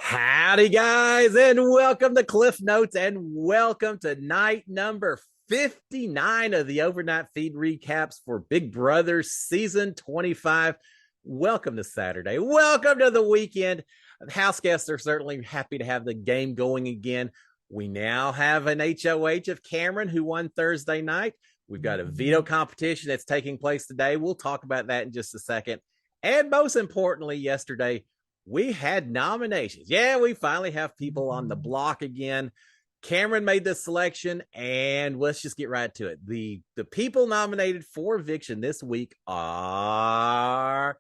Howdy, guys, and welcome to Cliff Notes, and welcome to night number 59 of the overnight feed recaps for Big Brother season 25. Welcome to Saturday. Welcome to the weekend. The house guests are certainly happy to have the game going again. We now have an HOH of Cameron, who won Thursday night. We've got a veto competition that's taking place today. We'll talk about that in just a second. And most importantly, yesterday, we had nominations. Yeah, we finally have people on the block again. Cameron made the selection, and let's just get right to it. The people nominated for eviction this week are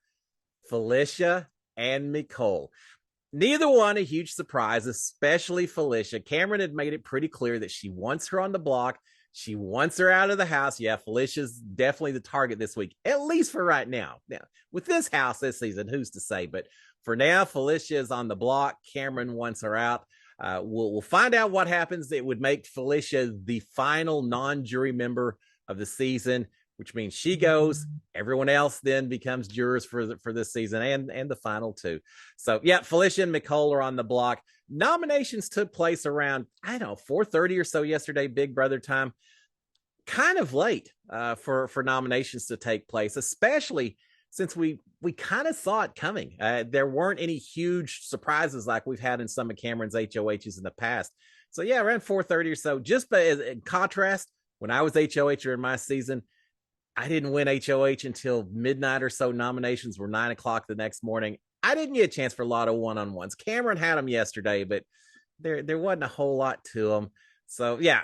Felicia and Nicole. Neither one a huge surprise, especially Felicia. Cameron had made it pretty clear that she wants her on the block. She wants her out of the house. Yeah, Felicia's definitely the target this week, at least for right now. Now, with this house this season, who's to say? But for now, Felicia is on the block. Cameron wants her out. We'll find out what happens. It would make Felicia the final non-jury member of the season, which means she goes. Everyone else then becomes jurors for this season and the final two. So yeah, Felicia and Nicole are on the block. Nominations took place around, I don't know, 4:30 or so yesterday, Big Brother time. Kind of late for nominations to take place, especially since we kind of saw it coming. There weren't any huge surprises like we've had in some of Cameron's HOHs in the past. So yeah, around 4:30 or so. Just in contrast, when I was HOHer in my season, I didn't win HOH until midnight or so. Nominations were 9 o'clock the next morning. I didn't get a chance for a lot of one-on-ones. Cameron had them yesterday, but there wasn't a whole lot to them. So yeah,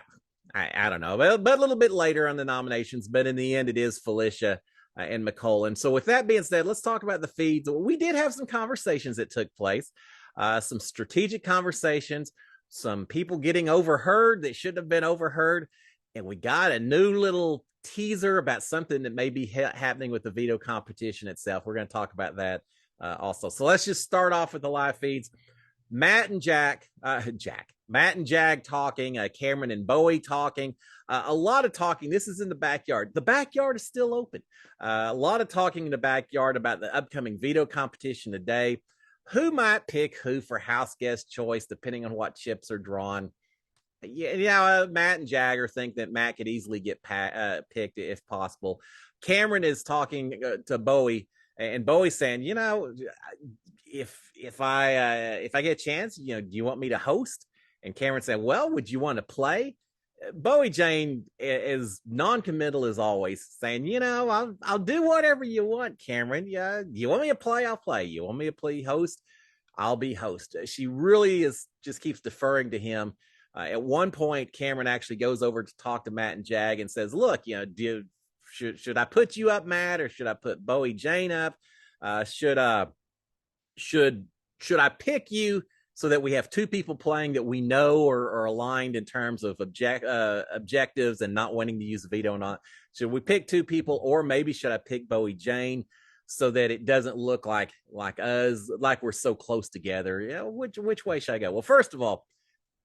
I don't know, but a little bit later on the nominations. But in the end, it is Felicia and Nicole. And so with that being said, let's talk about the feeds. We did have some conversations that took place, some strategic conversations, some people getting overheard that shouldn't have been overheard. And we got a new little teaser about something that may be happening with the veto competition itself. We're going to talk about that also. So let's just start off with the live feeds. Matt and Matt and Jag talking, Cameron and Bowie talking, a lot of talking. This is in the backyard. The backyard is still open. A lot of talking in the backyard about the upcoming veto competition today. Who might pick who for house guest choice, depending on what chips are drawn. Yeah, Matt and Jagger think that Matt could easily get picked if possible. Cameron is talking to Bowie, and Bowie's saying, if I get a chance, do you want me to host? And Cameron said, well, would you want to play? Bowie Jane is non-committal as always, saying, I'll do whatever you want, Cameron. Yeah, you want me to play? I'll play. You want me to play host? I'll be host. She really just keeps deferring to him. At one point, Cameron actually goes over to talk to Matt and Jag and says, look, should I put you up, Matt, or should I put Bowie Jane up? Should I pick you so that we have two people playing that we know are aligned in terms of objectives and not wanting to use the veto or not? Should we pick two people, or maybe should I pick Bowie Jane so that it doesn't look like us, like we're so close together? Which way should I go? Well, first of all,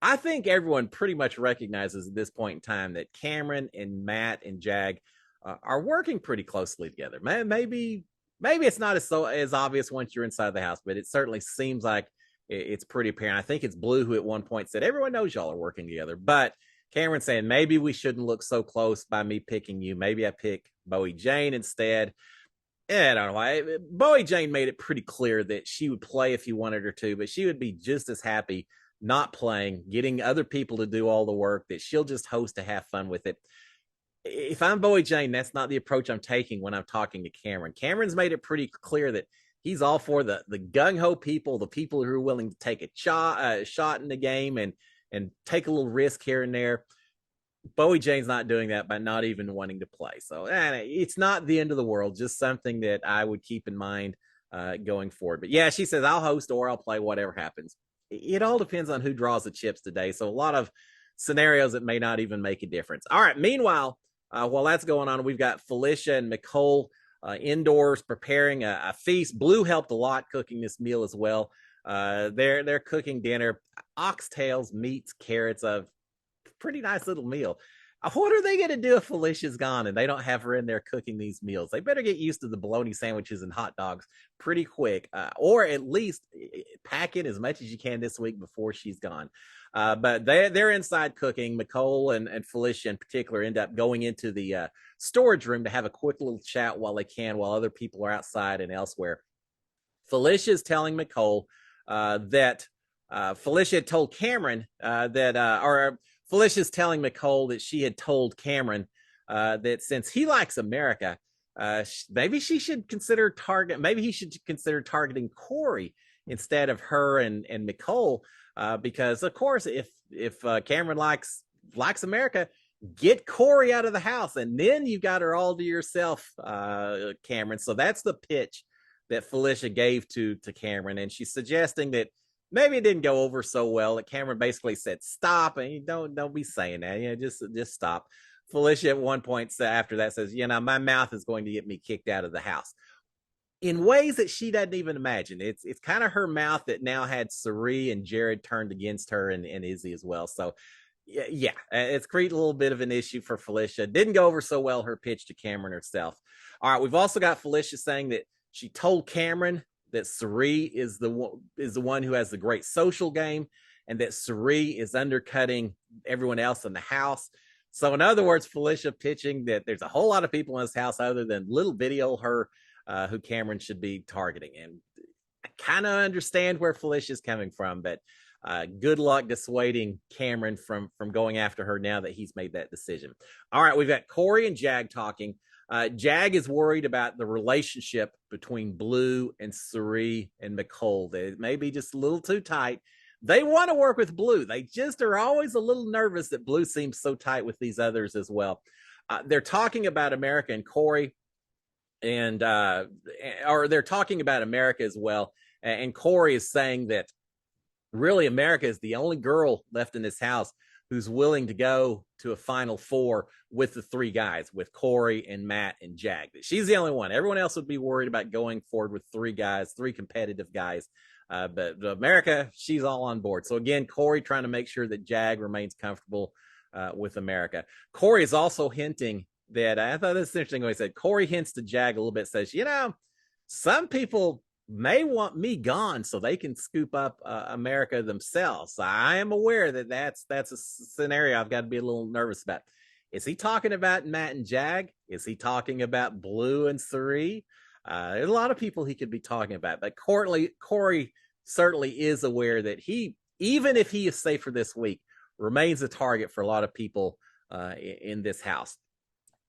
I think everyone pretty much recognizes at this point in time that Cameron and Matt and Jag are working pretty closely together. Maybe it's not as obvious once you're inside the house, but it certainly seems like it's pretty apparent. I think it's Blue who at one point said, everyone knows y'all are working together. But Cameron saying, maybe we shouldn't look so close by me picking you. Maybe I pick Bowie Jane instead. I don't know. Bowie Jane made it pretty clear that she would play if you wanted her to, but she would be just as happy not playing, getting other people to do all the work, that she'll just host to have fun with it. If I'm Bowie Jane, that's not the approach I'm taking when I'm talking to Cameron. Cameron's made it pretty clear that he's all for the gung-ho people, the people who are willing to take a shot in the game and take a little risk here and there. Bowie Jane's not doing that by not even wanting to play. So it's not the end of the world, just something that I would keep in mind going forward. But yeah, she says, I'll host or I'll play, whatever happens. It all depends on who draws the chips today. So a lot of scenarios that may not even make a difference. All right. Meanwhile, while that's going on, we've got Felicia and Nicole indoors preparing a feast. Blue helped a lot cooking this meal as well. They're cooking dinner, oxtails, meats, carrots, a pretty nice little meal. What are they going to do if Felicia's gone and they don't have her in there cooking these meals? They better get used to the bologna sandwiches and hot dogs pretty quick, or at least pack in as much as you can this week before she's gone. But they're inside cooking. Nicole and Felicia in particular end up going into the storage room to have a quick little chat while they can, while other people are outside and elsewhere. Felicia is telling Nicole that Felicia had told Cameron or Felicia's telling Nicole that she had told Cameron that since he likes America, maybe she should consider maybe he should consider targeting Corey instead of her and Nicole, because of course, if Cameron likes America, get Corey out of the house, and then you got her all to yourself, Cameron. So that's the pitch that Felicia gave to Cameron, and she's suggesting that maybe it didn't go over so well. That Cameron basically said, "Stop," and you don't be saying that. You know, just stop. Felicia at one point after that says, "You know, my mouth is going to get me kicked out of the house." In ways that she doesn't even imagine. It's kind of her mouth that now had Cirie and Jared turned against her, and Izzy as well. So yeah, it's created a little bit of an issue for Felicia. Didn't go over so well, her pitch to Cameron herself. All right, we've also got Felicia saying that she told Cameron that Cirie is the one who has the great social game, and that Cirie is undercutting everyone else in the house. So in other words, Felicia pitching that there's a whole lot of people in this house other than little video her, who Cameron should be targeting. And I kind of understand where Felicia's coming from, but good luck dissuading Cameron from going after her now that he's made that decision. All right, we've got Corey and Jag talking. Jag is worried about the relationship between Blue and Cirie and Nicole. They may be just a little too tight. They want to work with Blue. They just are always a little nervous that Blue seems so tight with these others as well. They're talking about America and Corey, and or they're talking about America as well. And Corey is saying that really America is the only girl left in this house who's willing to go to a Final Four with the three guys, with Corey and Matt and Jag. She's the only one. Everyone else would be worried about going forward with three guys, three competitive guys. But America, she's all on board. So again, Corey trying to make sure that Jag remains comfortable with America. Corey is also hinting that, I thought this was interesting when he said, Corey hints to Jag a little bit, says, you know, some people may want me gone so they can scoop up America themselves. I am aware that that's a scenario I've got to be a little nervous about. Is he talking about Matt and Jag? Is he talking about Blue and Cirie? There's a lot of people he could be talking about, but Corey certainly is aware that he, even if he is safe for this week, remains a target for a lot of people in this house.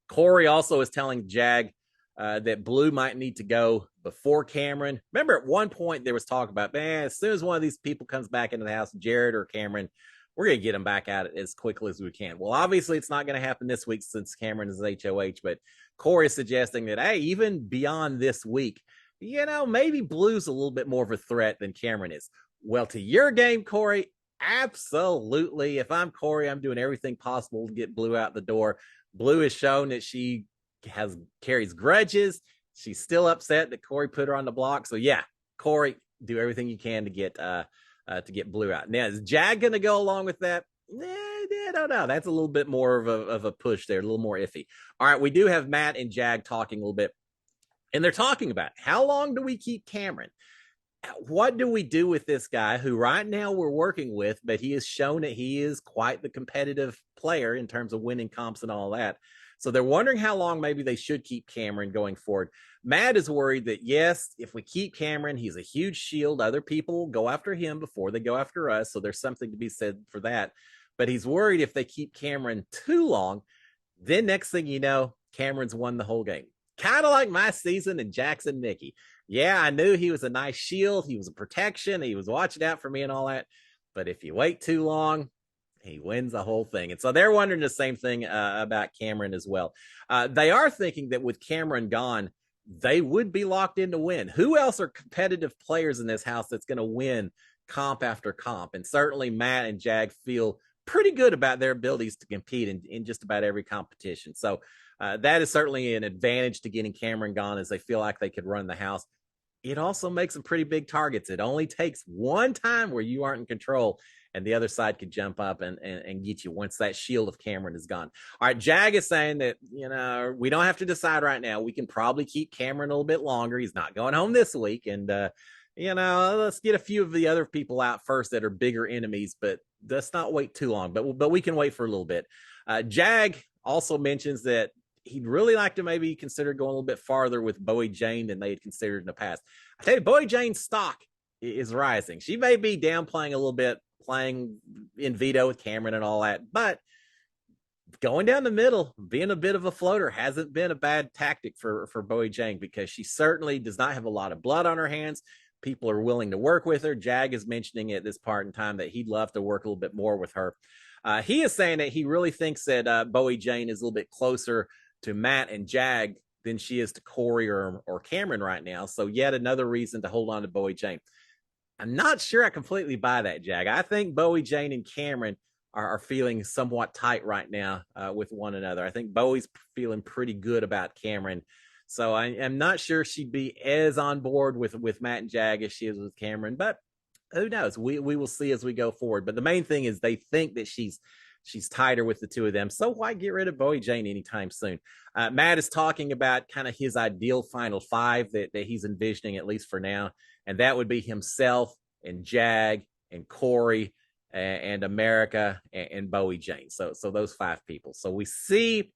Corey also is telling Jag that Blue might need to go before Cameron. Remember, at one point there was talk about, man, as soon as one of these people comes back into the house, Jared or Cameron, we're going to get them back out as quickly as we can. Well, obviously it's not going to happen this week since Cameron is HOH, but Corey is suggesting that, hey, even beyond this week, you know, maybe Blue's a little bit more of a threat than Cameron is. Well, to your game, Corey, absolutely. If I'm Corey, I'm doing everything possible to get Blue out the door. Blue has shown that she carries grudges. She's still upset that Corey put her on the block. So yeah, Corey, do everything you can to get Blue out. Now, is Jag going to go along with that? I don't know. That's a little bit more of a push there, a little more iffy. All right, we do have Matt and Jag talking a little bit, and they're talking about how long do we keep Cameron? What do we do with this guy who right now we're working with, but he has shown that he is quite the competitive player in terms of winning comps and all that. So they're wondering how long maybe they should keep Cameron going forward. Matt is worried that, yes, if we keep Cameron, he's a huge shield. Other people will go after him before they go after us. So there's something to be said for that. But he's worried if they keep Cameron too long, then next thing you know, Cameron's won the whole game. Kind of like my season in Jackson Nicky. Yeah, I knew he was a nice shield. He was a protection. He was watching out for me and all that. But if you wait too long, he wins the whole thing. And so they're wondering the same thing about Cameron as well. They are thinking that with Cameron gone, they would be locked in to win. Who else are competitive players in this house that's going to win comp after comp? And certainly Matt and Jag feel pretty good about their abilities to compete in just about every competition. So that is certainly an advantage to getting Cameron gone, as they feel like they could run the house. it also makes some pretty big targets. It only takes one time where you aren't in control, and the other side could jump up and get you once that shield of Cameron is gone. All right, Jag is saying that, we don't have to decide right now. We can probably keep Cameron a little bit longer. He's not going home this week, and let's get a few of the other people out first that are bigger enemies, but let's not wait too long. But we can wait for a little bit. Jag also mentions that he'd really like to maybe consider going a little bit farther with Bowie Jane than they had considered in the past. I tell you, Bowie Jane's stock is rising. She may be downplaying a little bit, playing in veto with Cameron and all that, but going down the middle, being a bit of a floater hasn't been a bad tactic for Bowie Jane, because she certainly does not have a lot of blood on her hands. People are willing to work with her. Jag is mentioning at this part in time that he'd love to work a little bit more with her. He is saying that he really thinks that Bowie Jane is a little bit closer to Matt and Jag than she is to Corey or Cameron right now. So yet another reason to hold on to Bowie Jane. I'm not sure I completely buy that, Jag. I think Bowie Jane and Cameron are feeling somewhat tight right now with one another. I think Bowie's feeling pretty good about Cameron. So I am not sure she'd be as on board with Matt and Jag as she is with Cameron, but who knows? We will see as we go forward. But the main thing is they think that she's tighter with the two of them. So why get rid of Bowie Jane anytime soon? Matt is talking about kind of his ideal final five that he's envisioning, at least for now. And that would be himself and Jag and Corey and America and Bowie Jane. So those five people. So we see,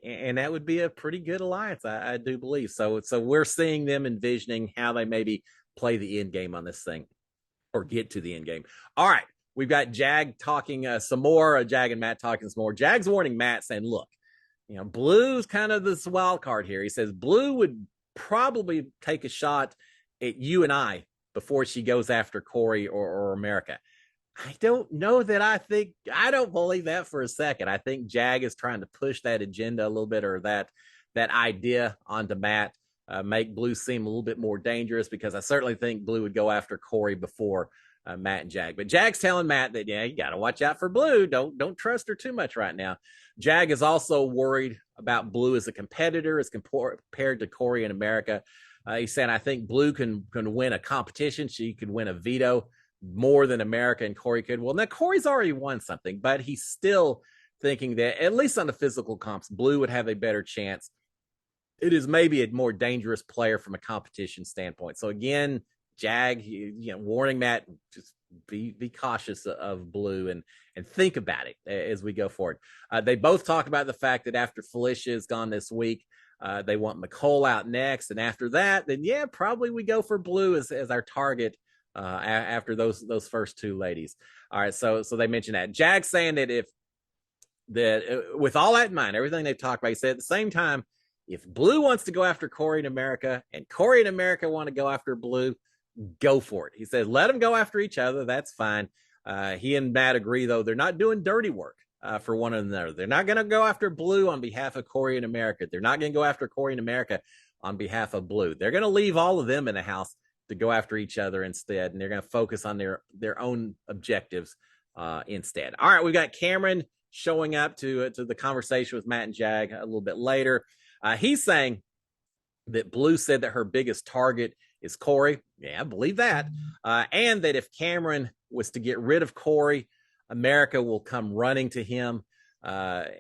and that would be a pretty good alliance, I do believe. So we're seeing them envisioning how they maybe play the end game on this thing, or get to the end game. All right. We've got Jag talking some more, Jag and Matt talking some more. Jag's warning Matt, saying, look, Blue's kind of this wild card here. He says Blue would probably take a shot at you and I before she goes after Corey or America. I don't know that I don't believe that for a second. I think Jag is trying to push that agenda a little bit, or that idea onto Matt, make Blue seem a little bit more dangerous, because I certainly think Blue would go after Corey before Matt and Jag. But Jag's telling Matt that, you got to watch out for Blue. Don't trust her too much right now. Jag is also worried about Blue as a competitor as compared to Corey and America. He said, I think Blue can win a competition. She could win a veto more than America and Corey could. Well, now Corey's already won something, but he's still thinking that, at least on the physical comps, Blue would have a better chance. It is maybe a more dangerous player from a competition standpoint. So again, Jag, warning Matt, just be cautious of Blue and think about it as we go forward. They both talk about the fact that after Felicia is gone this week, they want Nicole out next, and after that, then probably we go for Blue as our target after those first two ladies. All right, so they mentioned that. Jag saying that with all that in mind, everything they've talked about, he said at the same time, if Blue wants to go after Corey and America, and Corey and America want to go after Blue, go for it. He said, let them go after each other. That's fine. He and Matt agree, though, they're not doing dirty work for one another. They're not going to go after Blue on behalf of Corey and America. They're not going to go after Corey and America on behalf of Blue. They're going to leave all of them in the house to go after each other instead, and they're going to focus on their own objectives instead. All right, we've got Cameron showing up to the conversation with Matt and Jag a little bit later. He's saying that Blue said that her biggest target is Corey. Yeah, I believe that. And that if Cameron was to get rid of Corey, America will come running to him. That's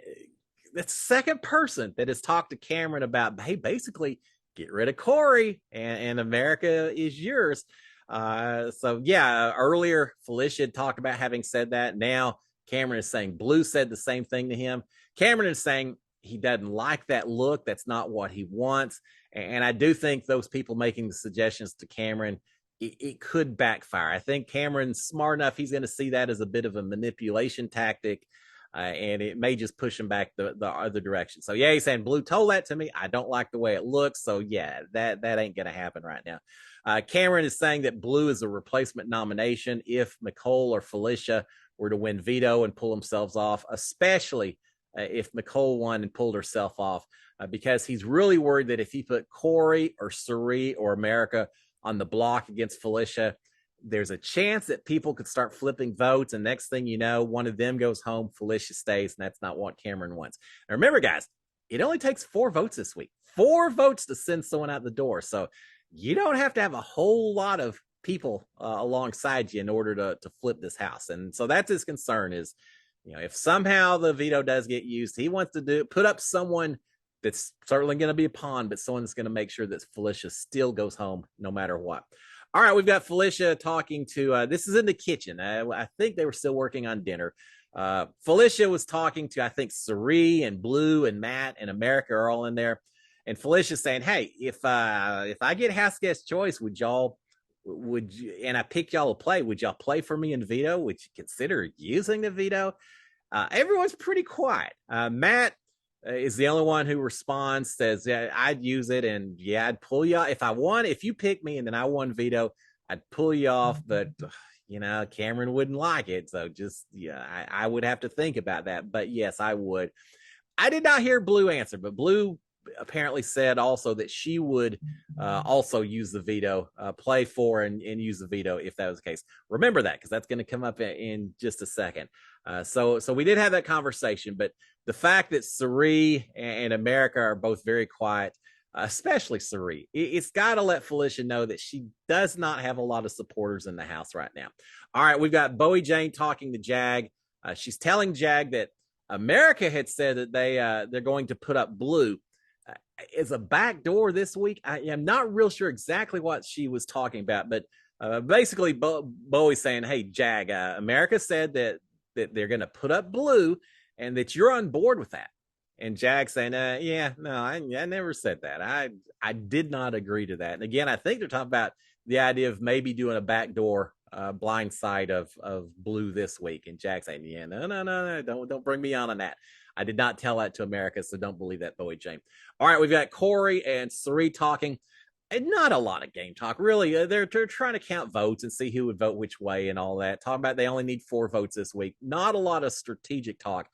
the second person that has talked to Cameron about, hey, basically get rid of Corey and America is yours. Earlier Felicia had talked about having said that. Now Cameron is saying Blue said the same thing to him. Cameron is saying he doesn't like that look. That's not what he wants. And I do think those people making the suggestions to Cameron, it could backfire. I think Cameron's smart enough. He's going to see that as a bit of a manipulation tactic. And it may just push him back the other direction. So he's saying Blue told that to me. I don't like the way it looks. So that ain't going to happen right now. Cameron is saying that Blue is a replacement nomination if Nicole or Felicia were to win veto and pull themselves off, especially if Nicole won and pulled herself off, because he's really worried that if he put Corey or Cirie or America on the block against Felicia, there's a chance that people could start flipping votes. And next thing you know, one of them goes home, Felicia stays. And that's not what Cameron wants. And remember, guys, it only takes 4 votes this week, 4 votes to send someone out the door. So you don't have to have a whole lot of people alongside you in order to flip this house. And so that's his concern is, if somehow the veto does get used, he wants to put up someone that's certainly going to be a pawn, but someone that's going to make sure that Felicia still goes home no matter what. All right, we've got Felicia talking to, this is in the kitchen. I think they were still working on dinner. Felicia was talking to, I think, Cirie and Blue and Matt and America are all in there. And Felicia saying, "Hey, if I get house guest choice, and I pick y'all to play, would y'all play for me in veto? Would you consider using the veto?" Everyone's pretty quiet. Matt is the only one who responds, says, "Yeah, I'd use it, and yeah, I'd pull you off if you pick me, and then I won veto, I'd pull you off, but." Cameron wouldn't like it. So I would have to think about that. But yes, I would. I did not hear Blue answer, but Blue apparently said also that she would also use the veto, play for and use the veto if that was the case. Remember that, because that's going to come up in just a second. So we did have that conversation, but the fact that Cirie and America are both very quiet, especially Cirie, it's got to let Felicia know that she does not have a lot of supporters in the house right now. All right, we've got Bowie Jane talking to Jag. She's telling Jag that America had said that they're going to put up Blue as a back door this week. I am not real sure exactly what she was talking about, but basically Bowie saying, "Hey, Jag, America said that they're going to put up Blue and that you're on board with that." And Jag saying, "Yeah, no, I never said that. I did not agree to that." And again, I think they're talking about the idea of maybe doing a backdoor blind side of Blue this week. And Jag saying, "Yeah, no, don't bring me on that. I did not tell that to America, so don't believe that, Bowie Jane." All right, we've got Corey and Cirie talking. And not a lot of game talk, really. They're trying to count votes and see who would vote which way and all that. Talking about they only need 4 votes this week. Not a lot of strategic talk.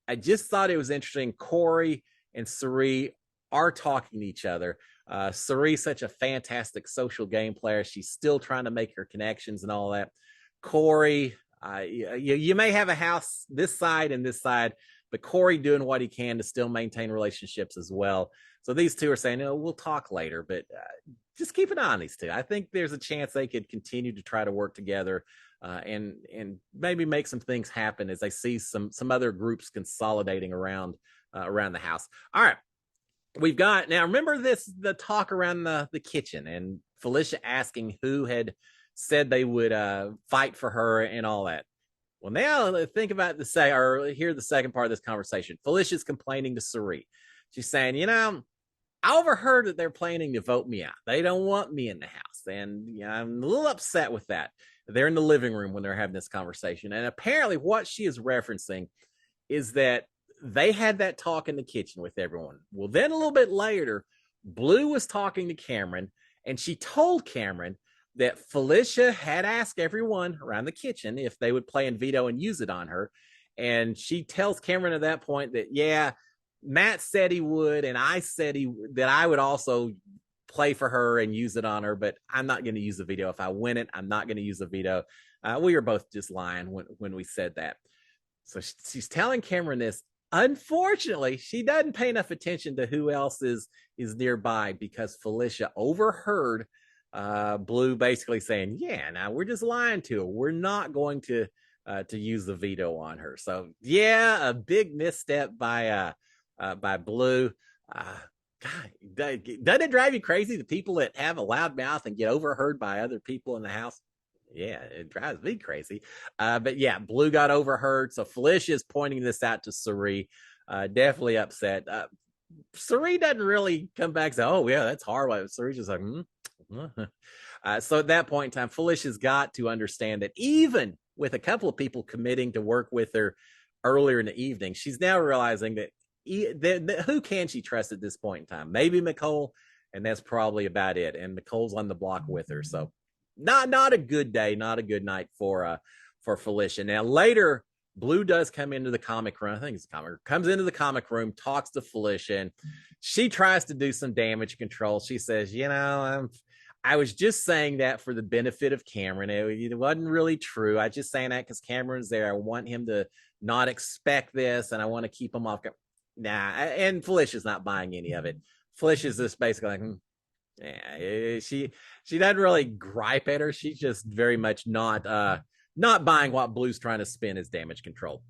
I just thought it was interesting. Corey and Cirie are talking to each other. Cirie's such a fantastic social game player. She's still trying to make her connections and all that. Corey, you may have a house this side and this side, but Corey doing what he can to still maintain relationships as well. So these two are saying, we'll talk later, but just keep an eye on these two. I think there's a chance they could continue to try to work together and maybe make some things happen as they see some other groups consolidating around the house. All right. We've got now. Remember the talk around the kitchen and Felicia asking who had said they would fight for her and all that. Well, now think about hear the second part of this conversation. Felicia's complaining to Cirie. She's saying, I overheard that they're planning to vote me out. They don't want me in the house, and I'm a little upset with that. They're in the living room when they're having this conversation, and apparently, what she is referencing is that they had that talk in the kitchen with everyone. Well, then a little bit later, Blue was talking to Cameron, and she told Cameron that Felicia had asked everyone around the kitchen if they would play in veto and use it on her. And she tells Cameron at that point that, yeah, Matt said he would, and I said that I would also play for her and use it on her, but I'm not going to use the veto. If I win it, I'm not going to use the veto. We were both just lying when we said that. So she's telling Cameron this. Unfortunately, she doesn't pay enough attention to who else is nearby, because Felicia overheard Blue basically saying, "Yeah, now we're just lying to her. We're not going to use the veto on her." So yeah, a big misstep by Blue. God, doesn't it drive you crazy? The people that have a loud mouth and get overheard by other people in the house. Yeah, it drives me crazy. But yeah, Blue got overheard. So Felicia is pointing this out to Cirie. Definitely upset. Cirie doesn't really come back and say, "Oh yeah, that's horrible." Cirie's just like, so at that point in time, Felicia's got to understand that even with a couple of people committing to work with her earlier in the evening, she's now realizing that who can she trust at this point in time? Maybe Nicole, and that's probably about it. And Nicole's on the block with her, so not a good day, not a good night for Felicia. Now later, Blue does come into the comic room. I think it's the comic room. Comes into the comic room, talks to Felicia, and she tries to do some damage control. She says, I was just saying that for the benefit of Cameron. It wasn't really true. I just saying that because Cameron's there. I want him to not expect this, and I want to keep him off. Nah, and Felicia's not buying any of it. Felicia's just basically like, Yeah, she doesn't really gripe at her. She's just very much not buying what Blue's trying to spin as damage control.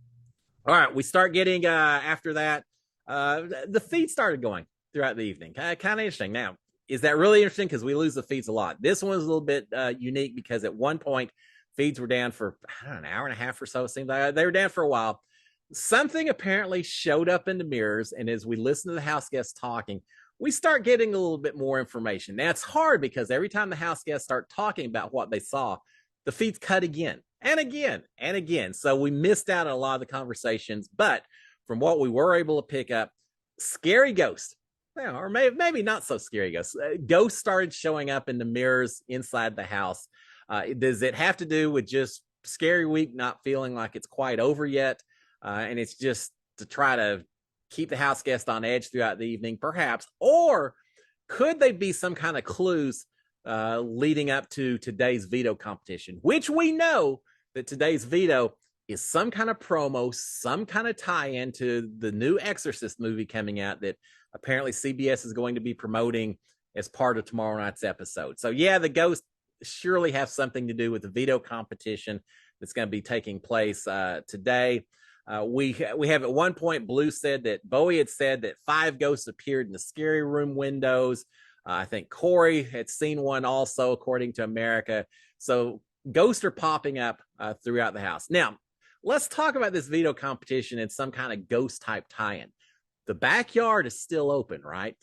All right, we start getting after that. The feed started going throughout the evening. Kind of interesting. Now, is that really interesting? Because we lose the feeds a lot. This one was a little bit unique because at one point feeds were down for I don't know, an hour and a half or so. It seemed like they were down for a while. Something apparently showed up in the mirrors, and as we listen to the house guests talking, we start getting a little bit more information. Now it's hard because every time the house guests start talking about what they saw, the feeds cut again and again and again. So we missed out on a lot of the conversations. But from what we were able to pick up, scary ghost, or maybe not so scary ghosts. Ghosts started showing up in the mirrors inside the house. Does it have to do with just Scary Week not feeling like it's quite over yet? And it's just to try to keep the house guest on edge throughout the evening, perhaps? Or could they be some kind of clues leading up to today's veto competition, which we know that today's veto is some kind of promo, some kind of tie-in to the new Exorcist movie coming out that apparently CBS is going to be promoting as part of tomorrow night's episode. So yeah, the ghosts surely have something to do with the veto competition that's going to be taking place today. We have at one point, Blue said that Bowie had said that 5 ghosts appeared in the scary room windows. I think Corey had seen one also, according to America. So ghosts are popping up throughout the house. Now, let's talk about this veto competition and some kind of ghost type tie-in. The backyard is still open, right?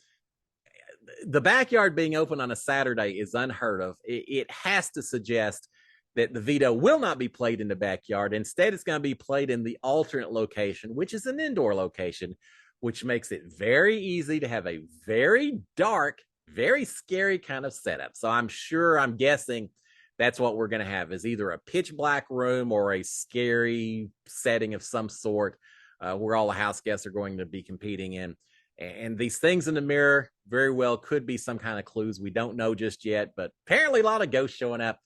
The backyard being open on a Saturday is unheard of. It has to suggest that the veto will not be played in the backyard. Instead, it's going to be played in the alternate location, which is an indoor location, which makes it very easy to have a very dark, very scary kind of setup. So I'm guessing that's what we're going to have, is either a pitch black room or a scary setting of some sort where all the house guests are going to be competing in. And these things in the mirror very well could be some kind of clues. We don't know just yet, but apparently a lot of ghosts showing up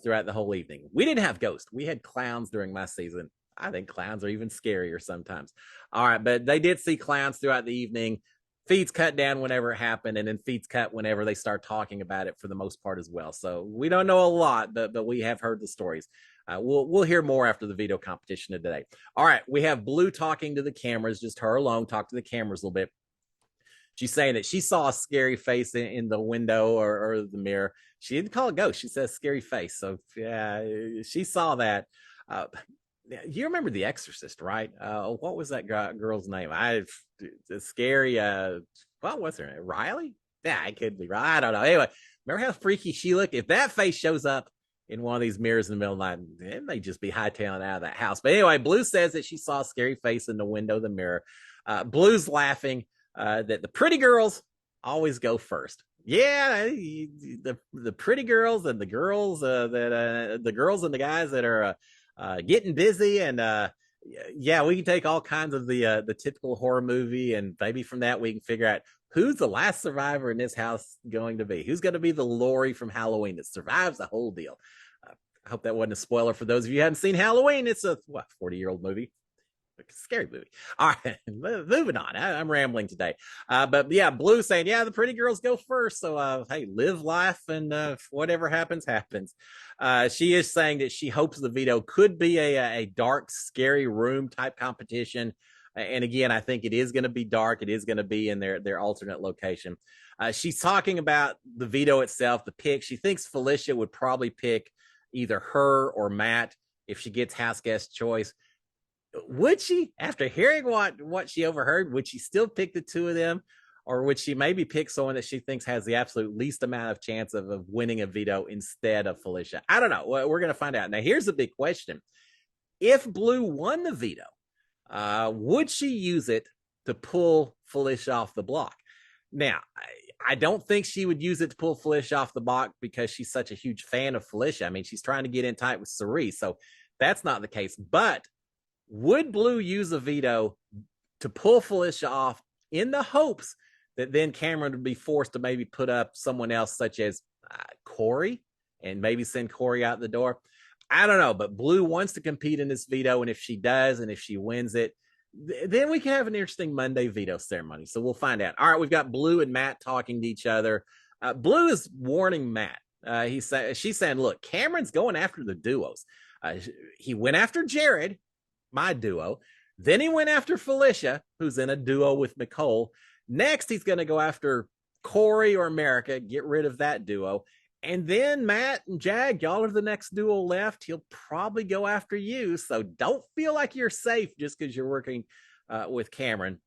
throughout the whole evening. We didn't have ghosts. We had clowns during my season. I think clowns are even scarier sometimes. All right, but they did see clowns throughout the evening. Feeds cut down whenever it happened, and then feeds cut whenever they start talking about it for the most part as well. So we don't know a lot, but we have heard the stories. We'll hear more after the veto competition today. All right, we have Blue talking to the cameras, just her alone, talk to the cameras a little bit. She's saying that she saw a scary face in the window or the mirror. She didn't call it ghost. She says scary face. So yeah, she saw that. You remember The Exorcist, right? What was that girl's name? Scary. What was her name? Riley? Yeah, I could be right. I don't know. Anyway, remember how freaky she looked? If that face shows up in one of these mirrors in the middle of the night, it may just be hightailing out of that house. But anyway, Blue says that she saw a scary face in the window of the mirror. Blue's laughing that the pretty girls always go first. Yeah, the pretty girls and the girls the girls and the guys that are getting busy, and yeah, we can take all kinds of the typical horror movie, and maybe from that we can figure out who's the last survivor in this house going to be. Who's going to be the Laurie from Halloween that survives the whole deal? I hope that wasn't a spoiler for those of you who haven't seen Halloween. It's a 40-year-old movie. Scary movie. All right, moving on. I'm rambling today. But yeah, Blue saying, yeah, the pretty girls go first. So, hey, live life, and whatever happens, happens. She is saying that she hopes the veto could be a dark, scary room type competition. And again, I think it is going to be dark. It is going to be in their alternate location. She's talking about the veto itself, the pick. She thinks Felicia would probably pick either her or Matt if she gets house guest choice. Would she, after hearing what she overheard, would she still pick the two of them, or would she maybe pick someone that she thinks has the absolute least amount of chance of winning a veto instead of Felicia? I don't know. We're going to find out. Now, here's the big question. If Blue won the veto, would she use it to pull Felicia off the block? Now, I don't think she would use it to pull Felicia off the block because she's such a huge fan of Felicia. I mean, she's trying to get in tight with Cerise, so that's not the case. But would Blue use a veto to pull Felicia off in the hopes that then Cameron would be forced to maybe put up someone else, such as Corey, and maybe send Corey out the door? I don't know, but Blue wants to compete in this veto, and if she does, and if she wins it, then we can have an interesting Monday veto ceremony. So we'll find out. All right, we've got Blue and Matt talking to each other. Blue is warning Matt. She's saying, look, Cameron's going after the duos. He went after Jared, my duo. Then he went after Felicia, who's in a duo with Nicole. Next, he's going to go after Corey or America, get rid of that duo. And then Matt and Jag, y'all are the next duo left. He'll probably go after you. So don't feel like you're safe just because you're working with Cameron.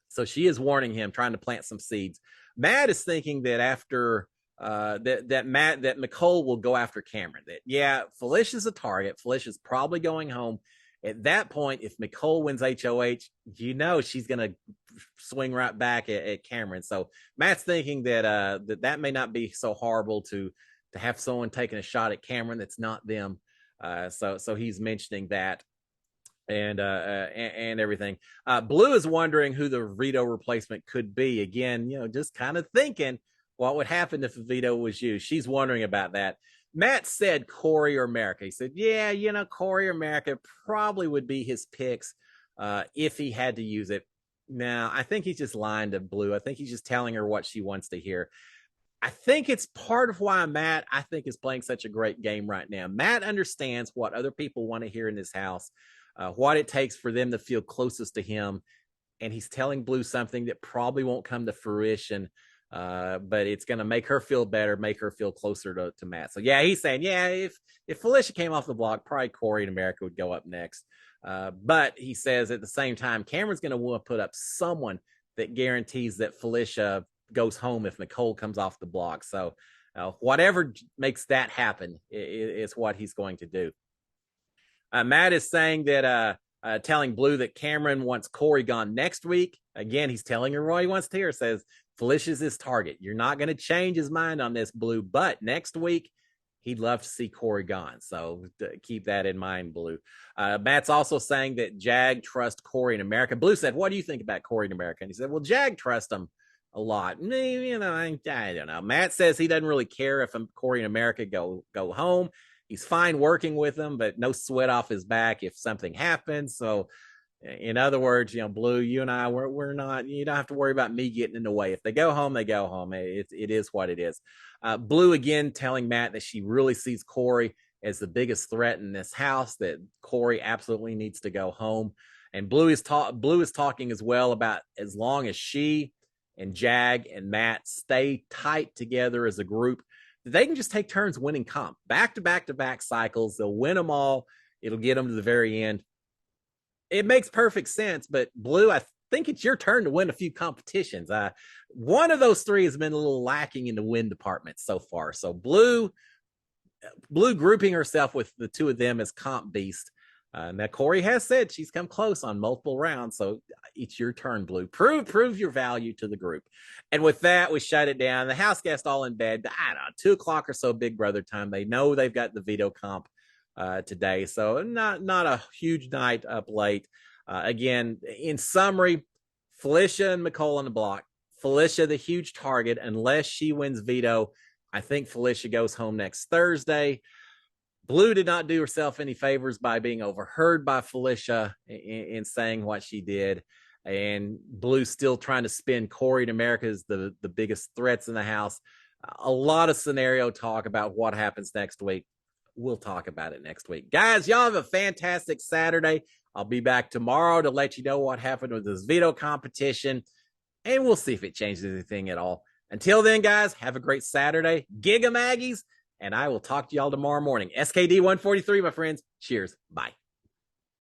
So she is warning him, trying to plant some seeds. Matt is thinking that after that Nicole will go after Cameron. That, yeah, Felicia's a target. Felicia's probably going home. At that point, if Nicole wins HOH, you know she's going to swing right back at Cameron. So Matt's thinking that that may not be so horrible to have someone taking a shot at Cameron that's not them. So he's mentioning that and everything. Blue is wondering who the Vito replacement could be. Again, just kind of thinking what would happen if Vito was you. She's wondering about that. Matt said Corey or America. He said, yeah, Corey or America probably would be his picks if he had to use it. Now, I think he's just lying to Blue. I think he's just telling her what she wants to hear. I think it's part of why Matt, I think, is playing such a great game right now. Matt understands what other people want to hear in this house, what it takes for them to feel closest to him. And he's telling Blue something that probably won't come to fruition. But it's going to make her feel better, make her feel closer to Matt. So yeah, he's saying, yeah, if Felicia came off the block, probably Corey and America would go up next. But he says at the same time, Cameron's going to want to put up someone that guarantees that Felicia goes home if Nicole comes off the block. So whatever makes that happen is what he's going to do. Matt is saying that telling Blue that Cameron wants Corey gone next week. Again, he's telling her what he wants to hear. Says Felicia's his target. You're not going to change his mind on this, Blue, but next week he'd love to see Corey gone. So keep that in mind, Blue. Matt's also saying that Jag trusts Corey and America. Blue said, what do you think about Corey and America? And he said, well, Jag trusts him a lot. I don't know. Matt says he doesn't really care if Corey and America go home. He's fine working with them, but no sweat off his back if something happens. So in other words, Blue, you and I, we're not, you don't have to worry about me getting in the way. If they go home, they go home. It is what it is. Blue, again, telling Matt that she really sees Corey as the biggest threat in this house, that Corey absolutely needs to go home. And Blue is talking as well about as long as she and Jag and Matt stay tight together as a group, they can just take turns winning comp back to back cycles. They'll win them all. It'll get them to the very end. It makes perfect sense, but Blue, I think it's your turn to win a few competitions. One of those three has been a little lacking in the win department so far. So Blue grouping herself with the two of them as comp beast. Now Corey has said she's come close on multiple rounds, so it's your turn, Blue. Prove your value to the group. And with that, we shut it down. The house guests all in bed. I don't know, 2:00 or so, Big Brother time. They know they've got the veto comp today, so not a huge night up late. Again, in summary, Felicia and Nicole on the block. Felicia, the huge target, unless she wins veto. I think Felicia goes home next Thursday. Blue did not do herself any favors by being overheard by Felicia in saying what she did. And Blue still trying to spin Corey and America as the biggest threats in the house. A lot of scenario talk about what happens next week. We'll talk about it next week. Guys, y'all have a fantastic Saturday. I'll be back tomorrow to let you know what happened with this veto competition. And we'll see if it changes anything at all. Until then, guys, have a great Saturday. Giga Maggies. And I will talk to y'all tomorrow morning. SKD 143, my friends. Cheers. Bye.